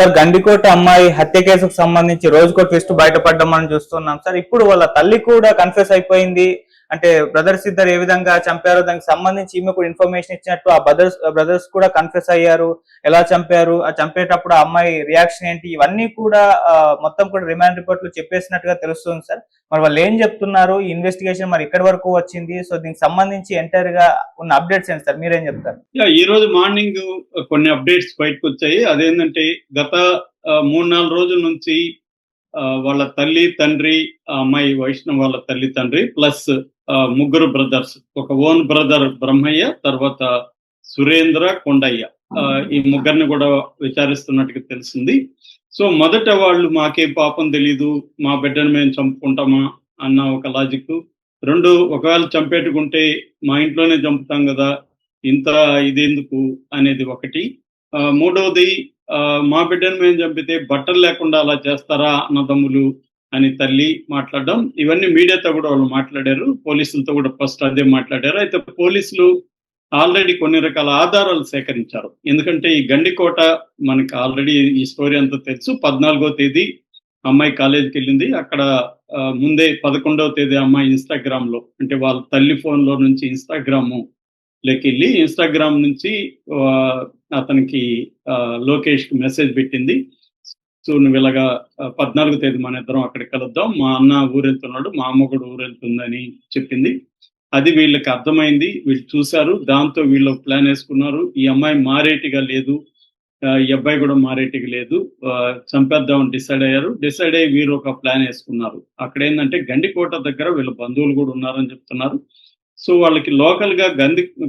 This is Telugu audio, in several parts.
సార్ గండికోట అమ్మాయి హత్య కేసుకు సంబంధించి రోజుకో ట్విస్ట్ బయటపడడం మనం చూస్తున్నాం సార్. ఇప్పుడు వాళ్ళ తల్లి కూడా కన్ఫ్యూస్ అయిపోయింది. అంటే బ్రదర్స్ ఇద్దరు ఏ విధంగా చంపారో దానికి సంబంధించి ఈమె కూడా ఇన్ఫర్మేషన్ ఇచ్చినట్టు ఆ బ్రదర్స్ కూడా కన్ఫ్యూస్ అయ్యారు. ఎలా చంపారు, ఆ చంపేటప్పుడు ఆ అమ్మాయి రియాక్షన్ ఏంటి, ఇవన్నీ కూడా మొత్తం కూడా రిమాండ్ రిపోర్ట్ లో చెప్పేసినట్టుగా తెలుస్తుంది సార్. మరి వాళ్ళు ఏం చెప్తున్నారు, ఈ ఇన్వెస్టిగేషన్ మరి ఇక్కడి వరకు వచ్చింది, సో దీనికి సంబంధించి ఎంటైర్ గా ఉన్న అప్డేట్స్ ఏంటి సార్, మీరేం చెప్తారు? ఈ రోజు మార్నింగ్ కొన్ని అప్డేట్స్ బయటకు వచ్చాయి. అదేంటంటే గత 3-4 రోజుల నుంచి వాళ్ళ తల్లి తండ్రి, ఆ అమ్మాయి వైష్ణవ్ వాళ్ళ తల్లి తండ్రి ప్లస్ ముగ్గురు బ్రదర్స్, ఒక ఓన్ బ్రదర్ బ్రహ్మయ్య, తర్వాత సురేంద్ర, కొండయ్య, ఈ ముగ్గురిని కూడా విచారిస్తున్నట్టుగా తెలిసింది. సో మొదట వాళ్ళు మాకేం పాపం తెలీదు, మా బిడ్డను మేము చంపుకుంటామా అన్న ఒక లాజిక్. రెండు, ఒకవేళ చంపేట్టుకుంటే మా ఇంట్లోనే చంపుతాం కదా, ఇంత ఇదెందుకు అనేది ఒకటి. మూడవది, మా బిడ్డను మేము చంపితే బట్టలు లేకుండా అలా చేస్తారా అన్నదమ్ములు అని తల్లి మాట్లాడడం. ఇవన్నీ మీడియాతో కూడా వాళ్ళు మాట్లాడారు, పోలీసులతో కూడా ఫస్ట్ అదే మాట్లాడారు. అయితే పోలీసులు ఆల్రెడీ కొన్ని రకాల ఆధారాలు సేకరించారు. ఎందుకంటే ఈ గండికోట మనకి ఆల్రెడీ ఈ స్టోరీ అంతా తెలుసు. 14వ తేదీ అమ్మాయి కాలేజీకి వెళ్ళింది. అక్కడ ముందే 11వ తేదీ అమ్మాయి ఇన్స్టాగ్రామ్ లో, అంటే వాళ్ళ తల్లి ఫోన్ లో నుంచి ఇన్స్టాగ్రామ్ లోకి వెళ్ళి ఇన్స్టాగ్రామ్ నుంచి అతనికి లోకేష్ కి మెసేజ్ పెట్టింది. సో నువ్వు ఇలాగా 14వ తేదీ మన ఇద్దరం అక్కడికి కలుద్దాం, మా అన్న ఊరెళ్తున్నాడు, మా అమ్మ కూడా ఊరెళ్తుందని చెప్పింది. అది వీళ్ళకి అర్థమైంది, వీళ్ళు చూశారు. దాంతో వీళ్ళు ప్లాన్ వేసుకున్నారు. ఈ అమ్మాయి మారేటిగా లేదు, ఈ అబ్బాయి కూడా మారేటిగా లేదు, చంపేద్దామని డిసైడ్ అయ్యారు. డిసైడ్ అయ్యి వీరు ఒక ప్లాన్ వేసుకున్నారు. అక్కడ ఏంటంటే గండికోట దగ్గర వీళ్ళ బంధువులు కూడా ఉన్నారని చెప్తున్నారు. సో వాళ్ళకి లోకల్ గా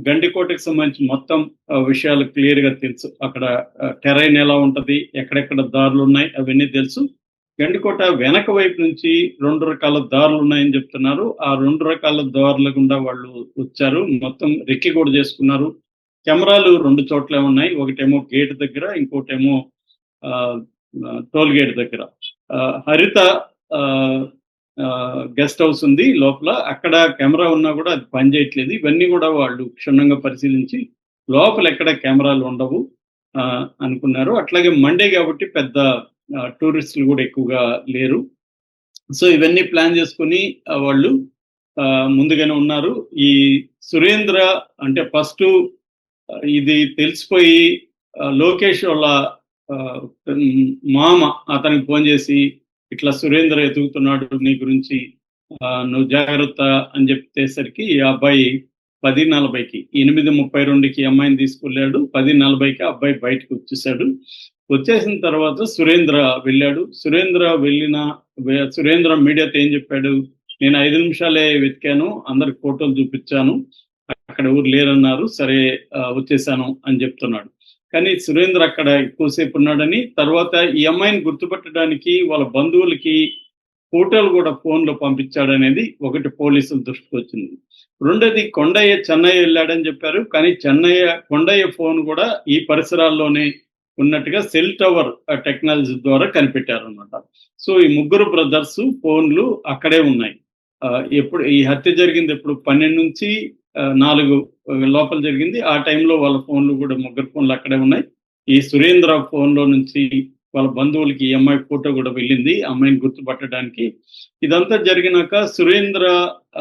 గండికోటకి సంబంధించి మొత్తం విషయాలు క్లియర్ గా తెలుసు. అక్కడ టెరైన్ ఎలా ఉంటది, ఎక్కడెక్కడ దారులు ఉన్నాయి అవన్నీ తెలుసు. గండికోట వెనక వైపు నుంచి 2 రకాల దారులు ఉన్నాయని చెప్తున్నారు. ఆ 2 రకాల దారుల గుండా వాళ్ళు వచ్చారు. మొత్తం రెక్కి కూడా చేసుకున్నారు. కెమెరాలు 2 చోట్లే ఉన్నాయి. ఒకటేమో గేట్ దగ్గర, ఇంకోటేమో టోల్ గేట్ దగ్గర. హరిత గెస్ట్ హౌస్ ఉంది లోపల, అక్కడ కెమెరా ఉన్నా కూడా అది పనిచేయట్లేదు. ఇవన్నీ కూడా వాళ్ళు క్షుణ్ణంగా పరిశీలించి లోపల ఎక్కడ కెమెరాలు ఉండవు అనుకున్నారు. అట్లాగే మండే కాబట్టి పెద్ద టూరిస్టులు కూడా ఎక్కువగా లేరు. సో ఇవన్నీ ప్లాన్ చేసుకుని వాళ్ళు ముందుగానే ఉన్నారు. ఈ సురేంద్ర అంటే ఫస్ట్ ఇది తెలిసిపోయి లోకేష్ వాళ్ళ మామ అతనికి ఫోన్ చేసి, ఇట్లా సురేంద్ర ఎదుగుతున్నాడు, నీ గురించి నువ్వు జాగ్రత్త అని చెప్పేసరికి ఈ అబ్బాయి 10:40కి 8:32కి అమ్మాయిని తీసుకెళ్ళాడు. 10:40కి అబ్బాయి బయటకు వచ్చేసాడు. వచ్చేసిన తర్వాత సురేంద్ర వెళ్ళాడు. సురేంద్ర మీడియాతో ఏం చెప్పాడు, నేను 5 నిమిషాలే వెతికాను, అందరికి ఫోటోలు చూపించాను, అక్కడ ఊరు లేరన్నారు, సరే వచ్చేసాను అని చెప్తున్నాడు. కానీ సురేంద్ర అక్కడ ఎక్కువసేపు ఉన్నాడని, తర్వాత ఈ అమ్మాయిని గుర్తుపట్టడానికి వాళ్ళ బంధువులకి ఫోటోలు కూడా ఫోన్లో పంపించాడనేది ఒకటి పోలీసుల దృష్టికి వచ్చింది. రెండోది, కొండయ్య చెన్నై వెళ్ళాడని చెప్పారు. కానీ కొండయ్య ఫోన్ కూడా ఈ పరిసరాల్లోనే ఉన్నట్టుగా సెల్ టవర్ టెక్నాలజీ ద్వారా కనిపెట్టారు అనమాట. సో ఈ ముగ్గురు బ్రదర్స్ ఫోన్లు అక్కడే ఉన్నాయి. ఎప్పుడు ఈ హత్య జరిగింది, ఎప్పుడు 12 నుంచి 4 లోపల జరిగింది. ఆ టైంలో వాళ్ళ ఫోన్లు కూడా, ముగ్గురు ఫోన్లు అక్కడే ఉన్నాయి. ఈ సురేంద్ర ఫోన్లో నుంచి వాళ్ళ బంధువులకి ఈ అమ్మాయి ఫోటో కూడా వెళ్ళింది, అమ్మాయిని గుర్తుపట్టడానికి. ఇదంతా జరిగినాక సురేంద్ర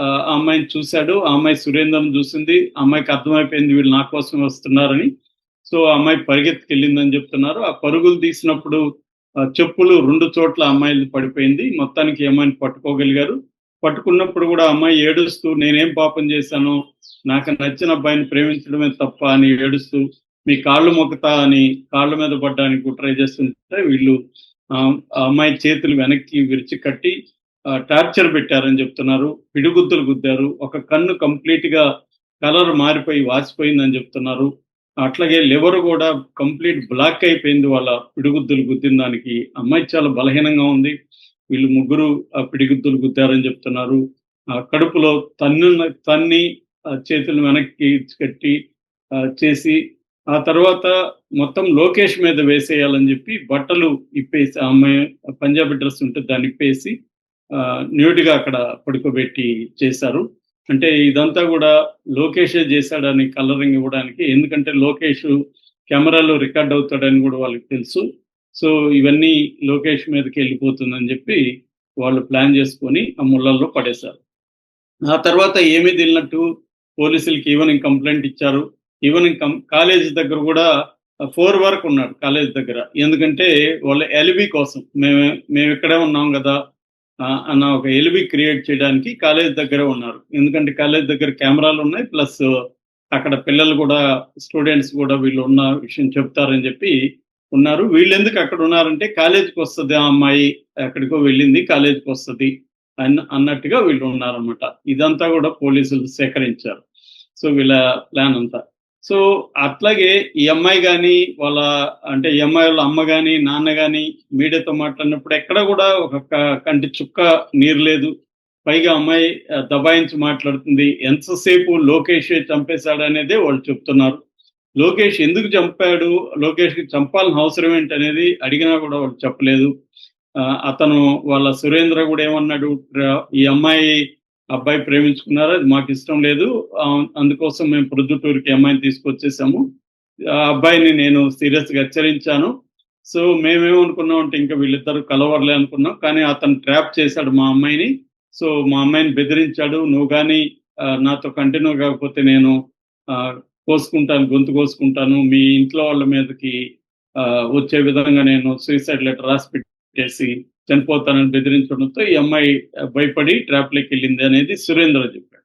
ఆ అమ్మాయిని చూశాడు, ఆ అమ్మాయి సురేంద్రను చూసింది. అమ్మాయికి అర్థమైపోయింది వీళ్ళు నా కోసం వస్తున్నారని. సో ఆ అమ్మాయి పరిగెత్తుకెళ్ళిందని చెప్తున్నారు. ఆ పరుగులు తీసినప్పుడు చెప్పులు 2 చోట్ల అమ్మాయిలు పడిపోయింది. మొత్తానికి అమ్మాయిని పట్టుకోగలిగారు. పట్టుకున్నప్పుడు కూడా అమ్మాయి ఏడుస్తూ, నేనేం పాపం చేశాను, నాకు నచ్చిన అబ్బాయిని ప్రేమించడమే తప్ప అని ఏడుస్తూ, మీ కాళ్ళు మొక్కుతా అని కాళ్ళ మీద పడ్డానికి ట్రై చేస్తుంటే వీళ్ళు అమ్మాయి చేతులు వెనక్కి విరిచి కట్టి టార్చర్ పెట్టారని చెప్తున్నారు. పిడిగుద్దులు గుద్దారు. ఒక కన్ను కంప్లీట్ గా కలర్ మారిపోయి వాసిపోయిందని చెప్తున్నారు. అట్లాగే లివర్ కూడా కంప్లీట్ బ్లాక్ అయిపోయింది వాళ్ళ పిడిగుద్దులు గుద్దిన దానికి. అమ్మాయి చాలా బలహీనంగా ఉంది. వీళ్ళు ముగ్గురు పిడిగుద్దులు గుద్దారని చెప్తున్నారు. కడుపులో తన్ని చేతులు వెనక్కి కట్టి చేసి, ఆ తర్వాత మొత్తం లోకేష్ మీద వేసేయాలని చెప్పి బట్టలు ఇప్పేసి, ఆ అమ్మాయి పంజాబీ డ్రెస్ ఉంటే దాన్ని ఇప్పేసి న్యూడ్గా అక్కడ పడుకోబెట్టి చేశారు. అంటే ఇదంతా కూడా లోకేషే చేశాడని కలరింగ్ ఇవ్వడానికి. ఎందుకంటే లోకేష్ కెమెరాలో రికార్డ్ అవుతాడని కూడా వాళ్ళకి తెలుసు. సో ఇవన్నీ లోకేష్ మీదకి వెళ్ళిపోతుందని చెప్పి వాళ్ళు ప్లాన్ చేసుకొని ఆ ముళ్ళల్లో పడేశారు. ఆ తర్వాత ఏమీ తెలియనట్టు పోలీసులకి ఈవెనింగ్ కంప్లైంట్ ఇచ్చారు. ఈవెనింగ్ కాలేజ్ దగ్గర కూడా 4 వరకు ఉన్నాడు కాలేజ్ దగ్గర. ఎందుకంటే వాళ్ళ ఎలిబి కోసం మేము ఇక్కడే ఉన్నాం కదా అన్న ఒక ఎలిబి క్రియేట్ చేయడానికి కాలేజ్ దగ్గరే ఉన్నారు. ఎందుకంటే కాలేజ్ దగ్గర కెమెరాలు ఉన్నాయి. ప్లస్ అక్కడ పిల్లలు కూడా స్టూడెంట్స్ కూడా వీళ్ళు ఉన్న విషయం చెప్తారని చెప్పి ఉన్నారు. వీళ్ళెందుకు అక్కడ ఉన్నారంటే కాలేజీకి వస్తుంది ఆ అమ్మాయి, ఎక్కడికో వెళ్ళింది కాలేజీకి వస్తుంది అన్నట్టుగా వీళ్ళు ఉన్నారనమాట. ఇదంతా కూడా పోలీసులు సేకరించారు. సో వీళ్ళ ప్లాన్ అంతా. సో అట్లాగే ఈ అమ్మాయి కానీ వాళ్ళ అంటే ఈ అమ్మాయి వాళ్ళ అమ్మ కానీ నాన్న కానీ మీడియాతో మాట్లాడినప్పుడు ఎక్కడ కూడా ఒక కంటి చుక్క నీరు లేదు. పైగా అమ్మాయి దబాయించి మాట్లాడుతుంది. ఎంతసేపు లోకేష్ చంపేశాడు అనేదే వాళ్ళు చెప్తున్నారు. లోకేష్ ఎందుకు చంపాడు, లోకేష్కి చంపాల్సిన అవసరం ఏంటనేది అడిగినా కూడా వాళ్ళు చెప్పలేదు. అతను వాళ్ళ సురేంద్ర కూడా ఏమన్నాడు, ఈ అబ్బాయి ప్రేమించుకున్నారు, అది మాకు ఇష్టం లేదు, అందుకోసం మేము ప్రొద్దుటూరుకి అమ్మాయిని తీసుకొచ్చేసాము, ఆ అబ్బాయిని నేను సీరియస్ గా హెచ్చరించాను. సో మేమేమనుకున్నాం అంటే ఇంకా వీళ్ళిద్దరు కలవర్లే అనుకున్నాం, కానీ అతను ట్రాప్ చేశాడు మా అమ్మాయిని. సో మా అమ్మాయిని బెదిరించాడు, నువ్వు కానీ నాతో కంటిన్యూ కాకపోతే నేను కోసుకుంటాను, గొంతు కోసుకుంటాను, మీ ఇంట్లో వాళ్ళ మీదకి వచ్చే విధంగా నేను సూసైడ్ లెటర్ రాసి పెట్టేసి చనిపోతానని బెదిరించడంతో ఈ అమ్మాయి భయపడి ట్రాప్లోకి వెళ్ళింది అనేది సురేంద్ర చెప్పాడు.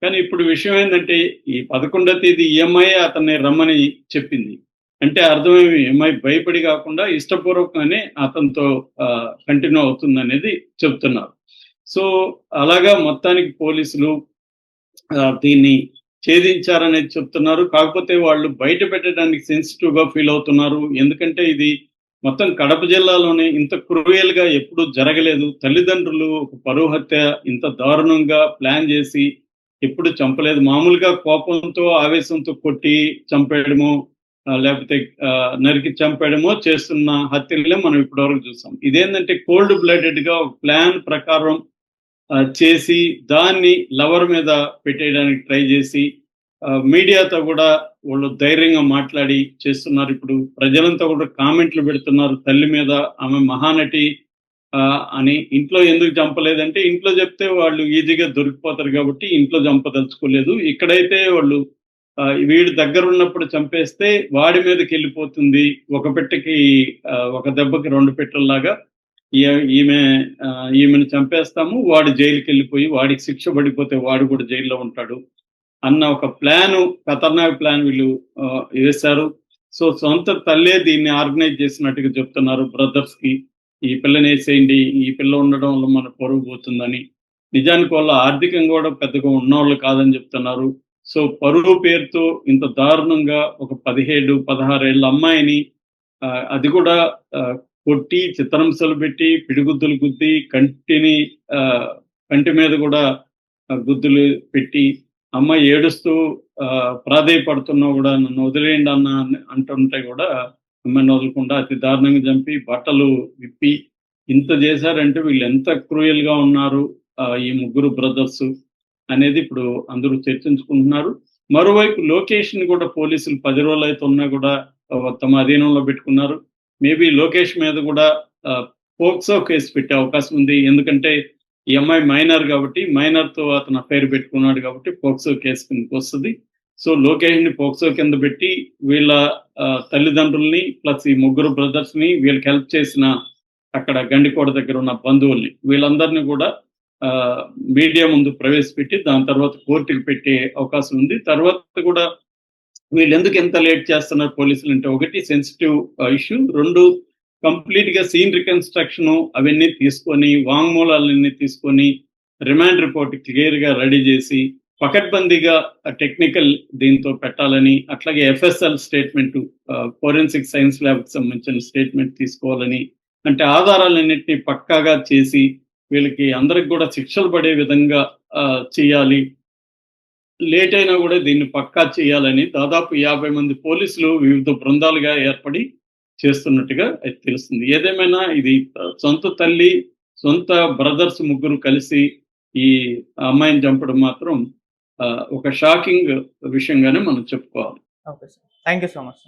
కానీ ఇప్పుడు విషయం ఏంటంటే ఈ 11వ తేదీ ఈ అమ్మాయి అతన్ని రమ్మని చెప్పింది. అంటే అర్థమేమి, అమ్మాయి భయపడి కాకుండా ఇష్టపూర్వకంగానే అతనితో కంటిన్యూ అవుతుంది అనేది చెప్తున్నారు. సో అలాగా మొత్తానికి పోలీసులు దీన్ని ఛేదించారనేది చెప్తున్నారు. కాకపోతే వాళ్ళు బయట పెట్టడానికి సెన్సిటివ్ గా ఫీల్ అవుతున్నారు. ఎందుకంటే ఇది మొత్తం కడప జిల్లాలోనే ఇంత క్రూయల్ గా ఎప్పుడూ జరగలేదు. తల్లిదండ్రులు ఒక పరువు హత్య ఇంత దారుణంగా ప్లాన్ చేసి ఎప్పుడు చంపలేదు. మామూలుగా కోపంతో ఆవేశంతో కొట్టి చంపేయడమో లేకపోతే నరికి చంపేయడమో చేస్తున్న హత్యలనే మనం ఇప్పటివరకు చూసాం. ఇదేంటంటే కోల్డ్ బ్లడెడ్ గా ఒక ప్లాన్ ప్రకారం చేసి దాన్ని లవర్ మీద పెట్టేయడానికి ట్రై చేసి మీడియాతో కూడా వాళ్ళు ధైర్యంగా మాట్లాడి చేస్తున్నారు. ఇప్పుడు ప్రజలంతా కూడా కామెంట్లు పెడుతున్నారు తల్లి మీద, ఆమె మహానటి అని. ఇంట్లో ఎందుకు చంపలేదంటే ఇంట్లో చెప్తే వాళ్ళు ఈజీగా దొరికిపోతారు కాబట్టి ఇంట్లో చంపదలుచుకోలేదు. ఇక్కడైతే వాళ్ళు వీడి దగ్గర ఉన్నప్పుడు చంపేస్తే వాడి మీదకి వెళ్ళిపోతుంది, ఒక పెట్టెకి ఒక దెబ్బకి 2 పెట్టెల్లాగా ఈమెను చంపేస్తాము, వాడు జైలుకి వెళ్ళిపోయి వాడికి శిక్ష పడిపోతే వాడు కూడా జైల్లో ఉంటాడు అన్న ఒక ఖతర్నాక్ ప్లాన్ వీళ్ళు వేశారు. సో సొంత తల్లే దీన్ని ఆర్గనైజ్ చేసినట్టుగా చెప్తున్నారు బ్రదర్స్ కి, ఈ పిల్లని వేసేయండి, ఈ పిల్ల ఉండడం వల్ల మన పరువు పోతుందని. నిజానికి వాళ్ళ ఆర్థికంగా కూడా పెద్దగా ఉన్నవాళ్ళు కాదని చెప్తున్నారు. సో పరువు పేరుతో ఇంత దారుణంగా ఒక 17-16 ఏళ్ళ అమ్మాయిని అది కూడా కొట్టి చిత్రహింసలు పెట్టి పిడిగుద్దులు గుద్ది కంటి మీద కూడా గుద్దులు పెట్టి అమ్మాయి ఏడుస్తూ ప్రాధేయపడుతున్నా కూడా నన్ను వదిలేయండి అన్న అంటుంటే కూడా అమ్మాయిని వదలకుండా అతి దారుణంగా చంపి బట్టలు విప్పి ఇంత చేశారంటే వీళ్ళు ఎంత క్రూయల్ గా ఉన్నారు ఈ ముగ్గురు బ్రదర్స్ అనేది ఇప్పుడు అందరూ చర్చించుకుంటున్నారు. మరోవైపు లోకేష్ ని కూడా పోలీసులు 10 రోజులు అయితే ఉన్నా కూడా తమ అధీనంలో పెట్టుకున్నారు. మేబీ లోకేష్ మీద కూడా పోక్సో కేసు పెట్టే అవకాశం ఉంది. ఎందుకంటే ఈ అమ్మాయి మైనర్ కాబట్టి, మైనర్ తో అతను అఫైర్ పెట్టుకున్నాడు కాబట్టి పోక్సో కేసు కిందకి వస్తుంది. సో లోకేష్ ని పోక్సో కింద పెట్టి వీళ్ళ తల్లిదండ్రుల్ని ప్లస్ ఈ ముగ్గురు బ్రదర్స్ ని వీళ్ళకి హెల్ప్ చేసిన అక్కడ గండికోట దగ్గర ఉన్న బంధువుల్ని వీళ్ళందరినీ కూడా మీడియా ముందు ప్రవేశపెట్టి దాని తర్వాత కోర్టుకి పెట్టే అవకాశం ఉంది. తర్వాత కూడా వీళ్ళు ఎందుకు ఎంత లేట్ చేస్తున్నారు పోలీసులు అంటే, ఒకటి సెన్సిటివ్ ఇష్యూ, 2 కంప్లీట్ గా సీన్ రికన్స్ట్రక్షన్ అవన్నీ తీసుకొని వాంగ్మూలాలన్నీ తీసుకొని రిమాండ్ రిపోర్ట్ క్లియర్ గా రెడీ చేసి పకడ్బందీగా టెక్నికల్ దీంతో పెట్టాలని, అట్లాగే FSL statement forensic science lab కి సంబంధించిన స్టేట్మెంట్ తీసుకోవాలని, అంటే ఆధారాలన్నింటినీ పక్కాగా చేసి వీళ్ళకి అందరికి కూడా శిక్షలు పడే విధంగా చేయాలి. లేట్ అయినా కూడా దీన్ని పక్కా చేయాలని దాదాపు 50 మంది పోలీసులు వివిధ బృందాలుగా ఏర్పడి చేస్తున్నట్టుగా తెలుస్తుంది. ఏదేమైనా ఇది సొంత తల్లి, సొంత బ్రదర్స్ ముగ్గురు కలిసి ఈ అమ్మాయిని చంపడం మాత్రం ఒక షాకింగ్ విషయంగానే మనం చెప్పుకోవాలి. Okay sir, thank you so much.